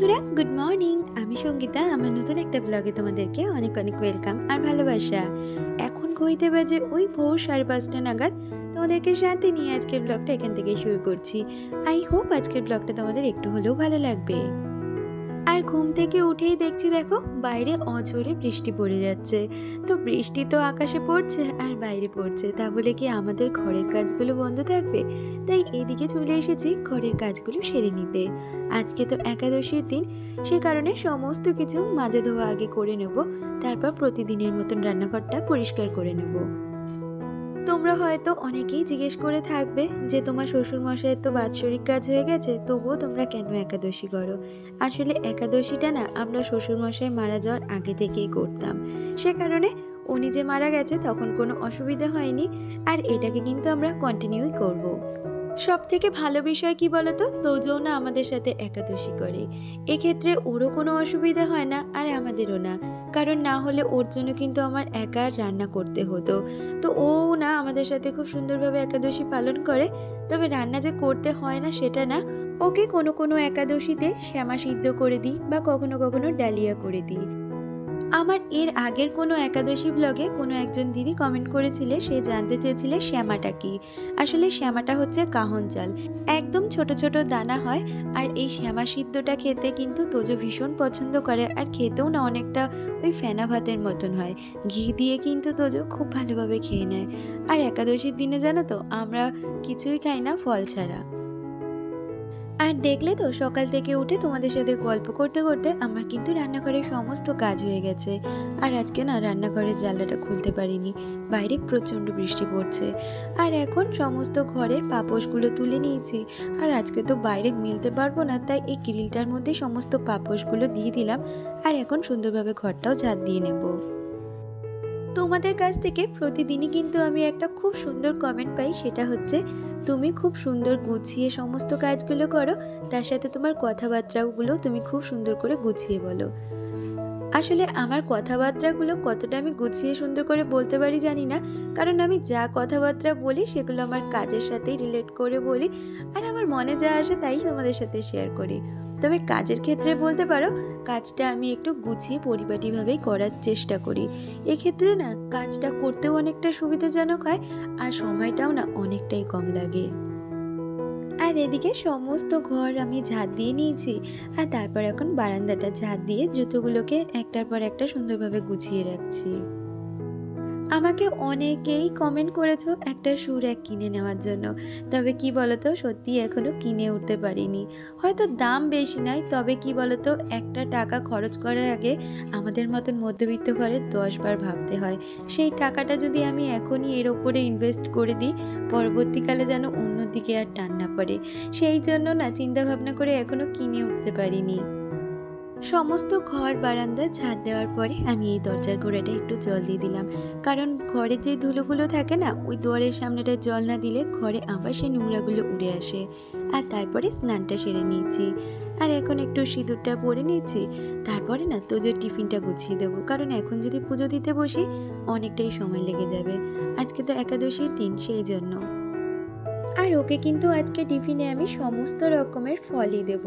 বন্ধুরা, good morning. আমি সঙ্গীতা। আমার নতুন একটা ব্লগে তোমাদেরকে অনেক অনেক ওয়েলকাম আর ভালোবাসা। এখন ঘড়িতে বাজে ওই ভোর 5:30 নাগাদ। তোমাদেরকে সাথে নিয়ে আজকের ব্লগটা এখান থেকে শুরু করছি। আই হোপ আজকের ব্লগটা তোমাদের একটু হলেও ভালো লাগবে। আর ঘুম থেকে উঠেই দেখছি, দেখো বাইরে অঝোরে বৃষ্টি পড়ে যাচ্ছে। তো বৃষ্টি তো আকাশে পড়ছে আর বাইরে পড়ছে, তা বলে কি আমাদের ঘরের কাজগুলো বন্ধ থাকবে? তাই এদিকে চলে এসেছি ঘরের কাজগুলো সেরে নিতে। আজকে তো একাদশীর দিন, সে কারণে সমস্ত কিছু মাজা ধোয়া আগে করে নেব, তারপর প্রতিদিনের মতন রান্নাঘরটা পরিষ্কার করে নেব। তোমরা হয়তো অনেকেই জিজ্ঞেস করে থাকবে যে তোমার শ্বশুরমশাইয়ের তো বাৎসরিক কাজ হয়ে গেছে, তবুও তোমরা কেন একাদশী করো? আসলে একাদশীটা না আমরা শ্বশুরমশাই মারা যাওয়ার আগে থেকেই করতাম। সে কারণে উনি যে মারা গেছে তখন কোনো অসুবিধা হয়নি, আর এটাকে কিন্তু আমরা কন্টিনিউই করব। সব থেকে ভালো বিষয় কি বলতো, তোজও না আমাদের সাথে একাদশী করে। এক্ষেত্রে ওরও কোনো অসুবিধা হয় না আর আমাদেরও না, কারণ না হলে ওর জন্য কিন্তু আমার একা রান্না করতে হতো। তো ও না আমাদের সাথে খুব সুন্দরভাবে একাদশী পালন করে। তবে রান্না যে করতে হয় না সেটা না, ওকে কোনো কোনো একাদশীতে শ্যামা সিদ্ধ করে দিই বা কখনো কখনো ডালিয়া করে দিই। আমার এর আগের কোনো একাদশী ব্লগে কোনো একজন দিদি কমেন্ট করেছিলে, সে জানতে চেয়েছিলে শ্যামাটা কি। আসলে শ্যামাটা হচ্ছে কাহন চাল, একদম ছোট ছোট দানা হয়। আর এই শ্যামা সিদ্ধটা খেতে কিন্তু তোজো ভীষণ পছন্দ করে, আর খেতেও না অনেকটা ওই ফেনা ভাতের মতন হয়। ঘি দিয়ে কিন্তু তোজো খুব ভালোভাবে খেয়ে নেয়। আর একাদশীর দিনে জানো তো আমরা কিছুই খাই না ফল ছাড়া। আর দেখলে তো সকাল থেকে উঠে তোমাদের সাথে গল্প করতে করতে আমার কিন্তু রান্নাঘরের সমস্ত কাজ হয়ে গেছে। আর আজকে না রান্নাঘরের জানলাটা খুলতে পারিনি, বাইরে প্রচণ্ড বৃষ্টি পড়ছে। আর এখন সমস্ত ঘরের পাপোশগুলো তুলে নিয়েছি। আর আজকে তো বাইরে মিলতে পারবো না, তাই এই গ্রিলটার মধ্যে সমস্ত পাপোশগুলো দিয়ে দিলাম। আর এখন সুন্দরভাবে ঘরটাও ঝাড় দিয়ে নেব। তোমাদের কাছ থেকে প্রতিদিনই কিন্তু আমি একটা খুব সুন্দর কমেন্ট পাই, সেটা হচ্ছে তুমি খুব সুন্দর গুছিয়ে সমস্ত কাজগুলো করো, তার সাথে তোমার কথাবার্তাগুলো তুমি খুব সুন্দর করে গুছিয়ে বলো। আসলে আমার কথাবার্তাগুলো কতটা আমি গুছিয়ে সুন্দর করে বলতে পারি জানি না, কারণ আমি যা কথাবার্তা বলি সেগুলো আমার কাজের সাথেই রিলেট করে বলি। আর আমার মনে যা আসে তাই তোমাদের সাথে শেয়ার করি। তবে কাজের ক্ষেত্রে বলতে পারো কাজটা আমি একটু গুছিয়ে পরিপাটিভাবেই করার চেষ্টা করি। এক্ষেত্রে না কাজটা করতেও অনেকটা সুবিধাজনক হয়, আর সময়টাও না অনেকটাই কম লাগে। আর এদিকে সমস্ত ঘর আমি ঝাঁট দিয়ে নিয়েছি। আর তারপর এখন বারান্দাটা ঝাঁট দিয়ে জুতোগুলোকে একটার পর একটা সুন্দরভাবে গুছিয়ে রাখছি। আমাকে অনেকেই কমেন্ট করেছো একটা শু র্যাক কিনে নেওয়ার জন্য। তবে কি বলতো, সত্যি এখনো কিনে উঠতে পারিনি। হয়তো দাম বেশি নয়, তবে কি বলতো একটা টাকা খরচ করার আগে আমাদের মতন মধ্যবিত্ত ঘরে 10 বার ভাবতে হয়। সেই টাকাটা যদি আমি এখনই এর ওপরে ইনভেস্ট করে দিই, পরবর্তীকালে যেন অন্যদিকে আর টান না পড়ে। সেই জন্য না চিন্তা ভাবনা করে এখনো কিনে উঠতে পারিনি। সমস্ত ঘর বারান্দা ঝাঁট দেওয়ার পরে আমি এই দরজার গোড়াটা একটু জল দিয়ে দিলাম, কারণ ঘরে যে ধুলোগুলো থাকে না, ওই দুয়ারের সামনেটা জল না দিলে ঘরে আবার সেই নোংরাগুলো উড়ে আসে। আর তারপরে স্নানটা সেরে নিয়েছি। আর এখন একটু সিঁদুরটা পরে নিয়েছি। তারপরে না তোজোর টিফিনটা গুছিয়ে দেবো, কারণ এখন যদি পুজো দিতে বসি অনেকটাই সময় লেগে যাবে। আজকে তো একাদশীর দিন, সেই জন্য। আর ওকে কিন্তু আজকে টিফিনে আমি সমস্ত রকমের ফলই দেব।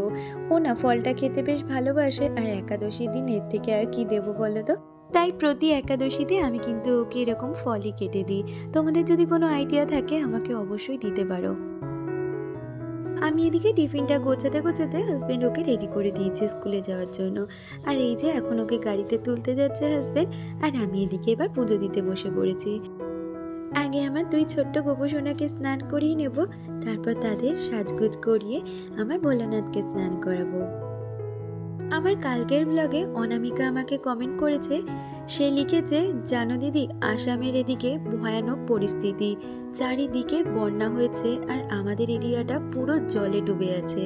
ও না ফলটা খেতে বেশ ভালোবাসে, আর একাদশীর দিন এর থেকে আর কি দেবো বলো তো? তাই প্রতি একাদশীতে আমি কিন্তু ওকে এরকম ফলই কেটে দিই। তোমাদের যদি কোনো আইডিয়া থাকে আমাকে অবশ্যই দিতে পারো। আমি এদিকে টিফিনটা গোছাতে গোছাতে হাজব্যান্ড ওকে রেডি করে দিয়েছে স্কুলে যাওয়ার জন্য। আর এই যে এখন ওকে গাড়িতে তুলতে যাচ্ছে হাজব্যান্ড, আর আমি এদিকে এবার পুজো দিতে বসে পড়েছি। আগে আমার দুই ছোট্ট গোপসোনাকে স্নান করিয়ে নেব, তারপর তাদের সাজগোজ করিয়ে আমার ভোলানাথকে স্নান করাবো। আমার কালকের ব্লগে অনামিকা আমাকে কমেন্ট করেছে। সে লিখেছে, জানো দিদি, আসামের এদিকে ভয়ানক পরিস্থিতি, চারিদিকে বন্যা হয়েছে আর আমাদের এরিয়াটা পুরো জলে ডুবে আছে।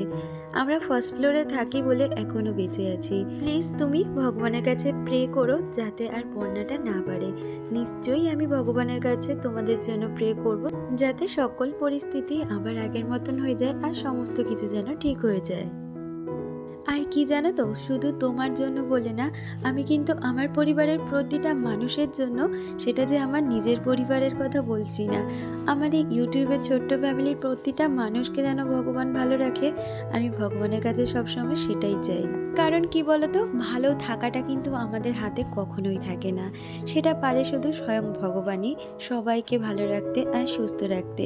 আমরা ফার্স্ট ফ্লোরে থাকি বলে এখনো বেঁচে আছি। প্লিজ তুমি ভগবানের কাছে প্রে করো যাতে আর বন্যাটা না বাড়ে। নিশ্চয়ই আমি ভগবানের কাছে তোমাদের জন্য প্রে করব, যাতে সকল পরিস্থিতি আবার আগের মতন হয়ে যায় আর সমস্ত কিছু যেন ঠিক হয়ে যায়। আর কি জানো তো, শুধু তোমার জন্য বলে না, আমি কিন্তু আমার পরিবারের প্রতিটা মানুষের জন্য, সেটা যে আমার নিজের পরিবারের কথা বলছি না, আমার এই ইউটিউবের ছোট্ট ফ্যামিলির প্রতিটা মানুষকে যেন ভগবান ভালো রাখে, আমি ভগবানের কাছে সবসময় সেটাই চাই। কারণ কি বলতো, ভালো থাকাটা কিন্তু আমাদের হাতে কখনোই থাকে না, সেটা পারে শুধু স্বয়ং ভগবানই সবাইকে ভালো রাখতে আর সুস্থ রাখতে।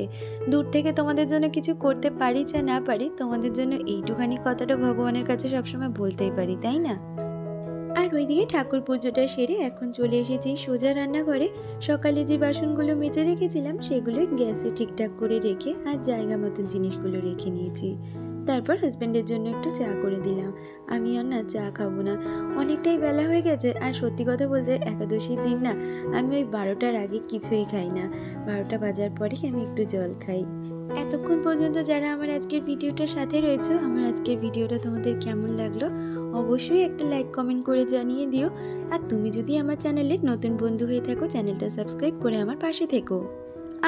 দূর থেকে তোমাদের জন্য কিছু করতে পারি যা না পারি, তোমাদের জন্য এইটুখানি কথাটা ভগবানের কাছে সবসময় বলতেই পারি, তাই না? আর ওইদিকে ঠাকুর পুজোটা সেরে এখন চলে এসেছি সোজা রান্নাঘরে। সকালে যে বাসনগুলো মেজে রেখেছিলাম সেগুলো গ্যাসে ঠিকঠাক করে রেখে আর জায়গা মতন জিনিসগুলো রেখে নিয়েছি। তারপর হাজব্যান্ডের জন্য একটু চা করে দিলাম। আমি আর না চা খাবো না, অনেকটাই বেলা হয়ে গেছে। আর সত্যি কথা বলতে একাদশীর দিন না আমি ওই 12টার আগে কিছুই খাই না, 12টা বাজার পরেই আমি একটু জল খাই। এতক্ষণ পর্যন্ত যারা আমার আজকের ভিডিওটার সাথে রয়েছে, আমার আজকের ভিডিওটা তোমাদের কেমন লাগলো অবশ্যই একটা লাইক কমেন্ট করে জানিয়ে দিও। আর তুমি যদি আমার চ্যানেলে নতুন বন্ধু হয়ে থাকো, চ্যানেলটা সাবস্ক্রাইব করে আমার পাশে থেকো।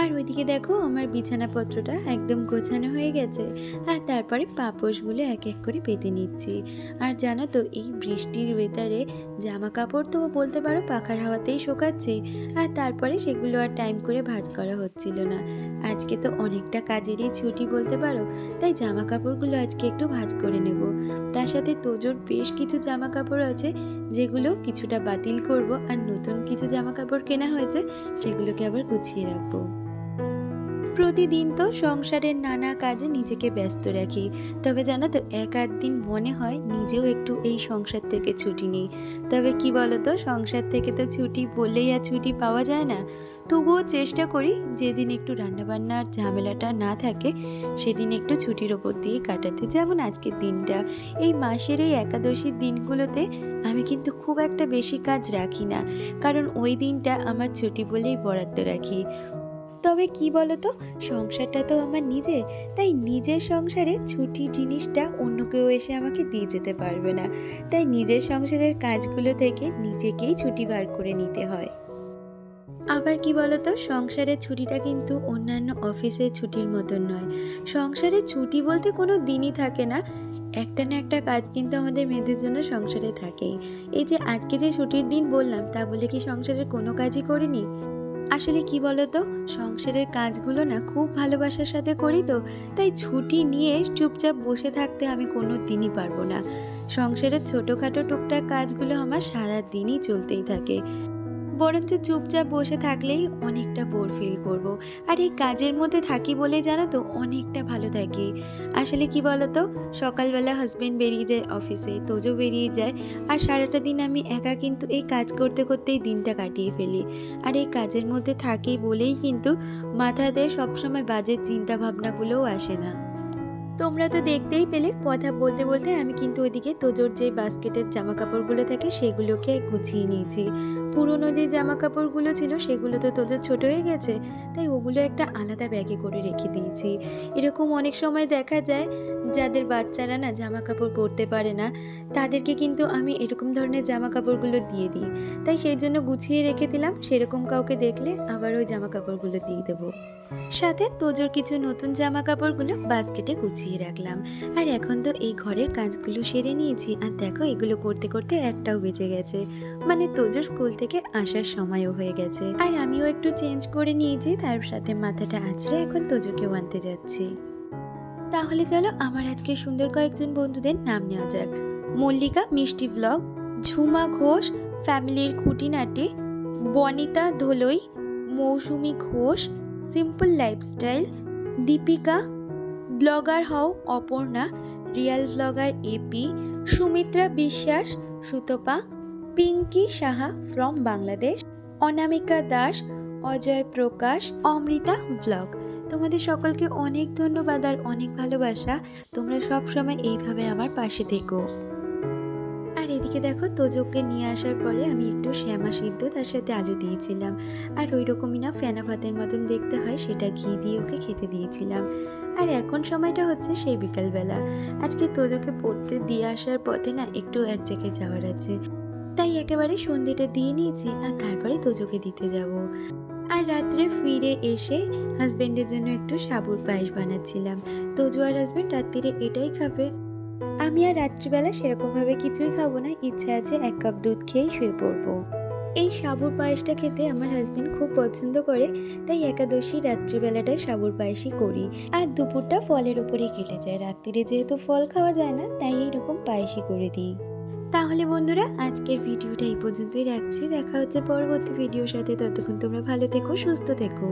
আর ওইদিকে দেখো আমার বিছানাপত্রটা একদম গোছানো হয়ে গেছে। আর তারপরে পাপোশগুলো এক এক করে পেতে নিচ্ছি। আর জানো তো, এই বৃষ্টির ওয়েদারে জামা কাপড় তো বলতে পারো পাখার হাওয়াতেই শোকাচ্ছে। আর তারপরে সেগুলো আর টাইম করে ভাঁজ করা হচ্ছিল না। আজকে তো অনেকটা কাজেরই ছুটি বলতে পারো, তাই জামা কাপড়গুলো আজকে একটু ভাঁজ করে নেব। তার সাথে তোজোর বেশ কিছু জামা কাপড় আছে, যেগুলো কিছুটা বাতিল করব, আর নতুন কিছু জামা কাপড় কেনা হয়েছে সেগুলোকে আবার গুছিয়ে রাখবো। প্রতিদিন তো সংসারের নানা কাজে নিজেকে ব্যস্ত রাখি, তবে জানো তো এক আধ দিন মনে হয় নিজেও একটু এই সংসার থেকে ছুটি নিই। তবে কি বলতো, সংসার থেকে তো ছুটি বললেই আর ছুটি পাওয়া যায় না। তবুও চেষ্টা করি যেদিন একটু রান্নাবান্নার ঝামেলাটা না থাকে সেদিন একটু ছুটির ওপর দিয়ে কাটাতে। যেমন আজকের দিনটা, এই মাসের এই একাদশীর দিনগুলোতে আমি কিন্তু খুব একটা বেশি কাজ রাখি না, কারণ ওই দিনটা আমার ছুটি বলেই বরাদ্দ রাখি। তবে কি বলতো, সংসারটা তো আমার নিজের, তাই নিজের সংসারে ছুটি জিনিসটা অন্য কেউ এসে আমাকে দিয়ে যেতে পারবে না। তাই নিজের সংসারের কাজগুলো থেকে নিজেকেই ছুটি বার করে নিতে হয়। আবার কি বলতো, সংসারের ছুটিটা কিন্তু অন্যান্য অফিসের ছুটির মতন নয়। সংসারে ছুটি বলতে কোনো দিনই থাকে না, একটা না একটা কাজ কিন্তু আমাদের মেয়েদের জন্য সংসারে থাকেই। এই যে আজকে যে ছুটির দিন বললাম, তা বলে কি সংসারের কোনো কাজই করিনি? আসলে কি বলতো, সংসারের কাজগুলো না খুব ভালোবাসার সাথে করি তো, তাই ছুটি নিয়ে চুপচাপ বসে থাকতে আমি কোনো দিনই পারবো না। সংসারের ছোটোখাটো টুকটাক কাজগুলো আমার সারা দিনই চলতেই থাকে, বরঞ্চ চুপচাপ বসে থাকলেই অনেকটা বোর ফিল করব। আর এই কাজের মধ্যে থাকি বলে জানো তো অনেকটা ভালো থাকি। আসলে কি বলতো, সকালবেলা হাজবেন্ড বেরিয়ে যায় অফিসে, তোজো বেরিয়ে যায়, আর সারাটা দিন আমি একা কিন্তু এই কাজ করতে করতেই দিনটা কাটিয়ে ফেলি। আর এই কাজের মধ্যে থাকি বলেই কিন্তু মাথাতে সবসময় বাজে চিন্তা ভাবনাগুলোও আসে না। তোমরা তো দেখতেই পেলে, কথা বলতে বলতে আমি কিন্তু ওইদিকে তোজোর যে বাস্কেটের জামা কাপড়গুলো থাকে সেগুলোকে গুছিয়ে নিয়েছি। পুরনো যে জামা কাপড়গুলো ছিল সেগুলো তো তোজোর ছোট হয়ে গেছে, তাই ওগুলো একটা আলাদা ব্যাগে করে রেখে দিয়েছি। এরকম অনেক সময় দেখা যায় যাদের বাচ্চারা না জামা কাপড় পরতে পারে না, তাদেরকে কিন্তু আমি এরকম ধরনের জামা কাপড়গুলো দিয়ে দিই। তাই সেই জন্য গুছিয়ে রেখে দিলাম, সেরকম কাউকে দেখলে আবার ওই জামা কাপড়গুলো দিয়ে দেবো। সাথে তোজোর কিছু নতুন জামা কাপড়গুলো বাস্কেটে গুছিয়ে রাখলাম। আর এখন তো এই ঘরের কাজগুলো সেরে নিয়েছি, আর দেখো এগুলো করতে করতে একটাও বেজে গেছে, মানে তোজোর স্কুল থেকে আসার সময়ও হয়ে গেছে। আর আমিও একটু চেঞ্জ করে নিয়েছি, তার সাথে মাথাটা আঁচড়ে এখন তোজোকেও আনতে যাচ্ছি। তাহলে চলো আমার আজকে সুন্দর কয়েকজন বন্ধুদের নাম নেওয়া যাক। মল্লিকা মিষ্টি ব্লগ, ঝুমা ঘোষ ফ্যামিলির খুঁটিনাটি, Banita Dholai, Mousumi Ghosh simple lifestyle, Deepika blogger হও Aparna, real blogger AP, Sumitra Biswas Sutapa, Pinki Saha from Bangladesh, Anamika Das, Ajay Prakash, Amrita blog. তোমাদের সকলকে অনেক ধন্যবাদ আর অনেক ভালোবাসা। তোমরা সব সময় এইভাবে আমার পাশে থেকো। আর এদিকে দেখো, তোজোকে নিয়ে আসার পরে আমি একটু শ্যামা সিদ্ধ তার সাথে আলু দিয়েছিলাম, আর ওই রকমই না ফেনা ভাতের মতন দেখতে হয়, সেটা ঘি দিয়ে ওকে খেতে দিয়েছিলাম। আর এখন সময়টা হচ্ছে সেই বিকালবেলা। আজকে তোজোকে পড়তে দিয়ে আসার পথে না একটু এক জায়গায় যাওয়ার আছে, তাই একেবারে সন্ধ্যেটা দিয়ে নিয়েছি, আর তারপরে তোজোকে দিতে যাব। আর রাত্রে ফিরে এসে হাজবেন্ডের জন্য একটু সাবুর পায়েস বানাচ্ছিলাম। তোজো আর হাজবেন্ড রাত্রিরে এটাই খাবে। আমি আর রাত্রিবেলা সেরকমভাবে কিছুই খাবো না, ইচ্ছা আছে 1 কাপ দুধ খেয়েই শুয়ে পড়বো। এই সাবুর পায়েসটা খেতে আমার হাজবেন্ড খুব পছন্দ করে, তাই একাদশী রাত্রিবেলাটায় সাবুর পায়েসই করি। আর দুপুরটা ফলের ওপরেই কেটে যায়, রাত্রিরে যেহেতু ফল খাওয়া যায় না তাই এইরকম পায়েসই করে দিই। তাহলে বন্ধুরা, আজকের ভিডিওটা এই পর্যন্তই রাখছি। দেখা হচ্ছে পরবর্তী ভিডিওর সাথে। ততক্ষণ তোমরা ভালো থেকো, সুস্থ থেকো।